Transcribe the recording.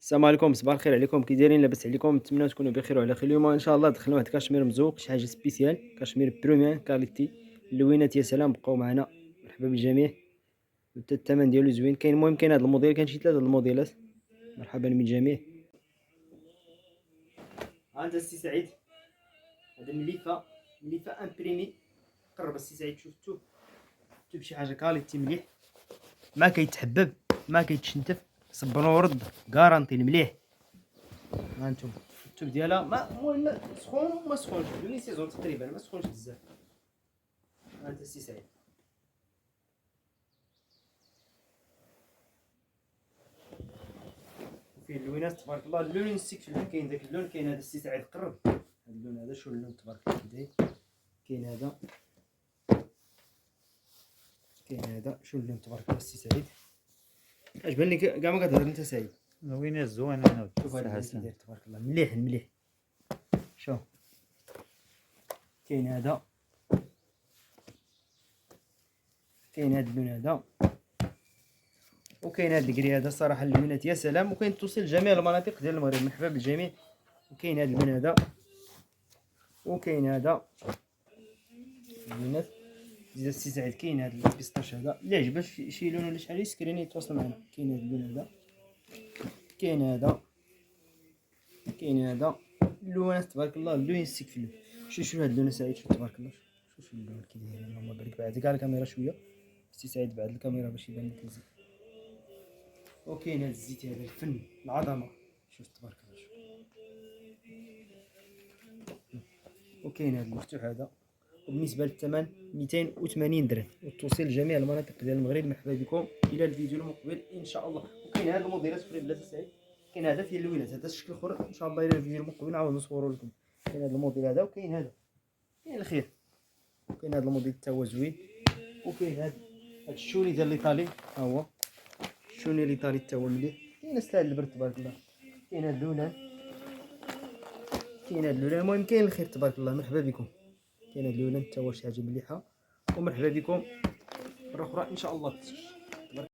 السلام عليكم، صباح الخير عليكم، كي دايرين؟ لاباس عليكم؟ نتمنى تكونوا بخير وعلى خير. اليوم ان شاء الله دخلنا واحد كاشمير مزوق، شي حاجه سبيسيال، كاشمير بريمير كاليتي، اللوينات يا سلام. بقاو معنا، مرحبا بالجميع. حتى الثمن ديالو زوين. كاين المهم كاين هذا الموديل، كاين شي ثلاثه الموديلات. مرحبا بالجميع. ها انت السي سعيد، هذا مليفه امبريمي. قرب السي سعيد، شفتو شي حاجه كاليتي مليح، ما كيتحبب ما كيتشنتف، صبر ورد، كارانتي المليح. ها انتم التوب ديالها المهم سخون وما سخونش، دوني سيزون تقريبا ما سخونش بزاف. ها انت السي سعيد، وفيه اللوينات تبارك الله. اللون نسيت في اللون، كاين داك اللون، كاين هذا السي سعيد قرب هذا اللون هذا. شو اللون تبارك الله كي داير. كاين هذا، كاين هذا. شو اللون تبارك الله السي سعيد. اش بان لك كاع ما كتهضر انت سعيد؟ لوينات زوينة. شوف هذا اللون كي داير تبارك الله، مليح مليح. شوف كاين هذا، كاين هذا اللون هذا، وكاين هذا الكري هذا. الصراحه اللوينات يا سلام، وكاين توصل لجميع المناطق ديال المغرب. مرحبا بالجميع. وكاين هذا اللون هذا، وكاين هذا اللونات ديال السي سعيد. كاين هذا البيستاش هذا، اللي عجبك شي لون ولا شحال يسكريني يتواصل معنا. كاين هذا اللون هذا، كاين هذا، كاين هذا. اللونات تبارك الله، اللون يسيك في اللون. شوف هذا اللون سعيد، شوف تبارك الله. شوف اللون كي داير. اللهم بارك. بعد كاع الكاميرا شويه السي سعيد، بعد الكاميرا باش يبان لك مزيان. وكاين هذا الزيت هذا، الفن العظمه. شوف تبارك الله. شوف. وكاين هذا المفتوح هذا، وبالنسبه للثمن 280 درهم، وتوصيل لجميع المناطق ديال المغرب. مرحبا بكم الى الفيديو المقبل ان شاء الله. وكاين هذا الموديلات في بلاد السعيد، كاين هذا فيه اللوينات، هذا الشكل الاخر ان شاء الله الى الفيديو المقبل نعاود نصوروا لكم. كاين هذا الموديل هذا، وكاين هذا، كاين الخير. وكاين هذا الموديل حتى هو زوين. وكاين هذا الشوني ديال الايطالي، ها هو الشوني الايطالي حتى هو مليح. كاين ستايل البرد تبارك الله. كاين هذا اللونان، كاين هذا اللونان. المهم كاين الخير تبارك الله. مرحبا بكم. كاين هذا اللونان حتى هو شي حاجه مليحه. ومرحبا بكم مره اخرى ان شاء الله.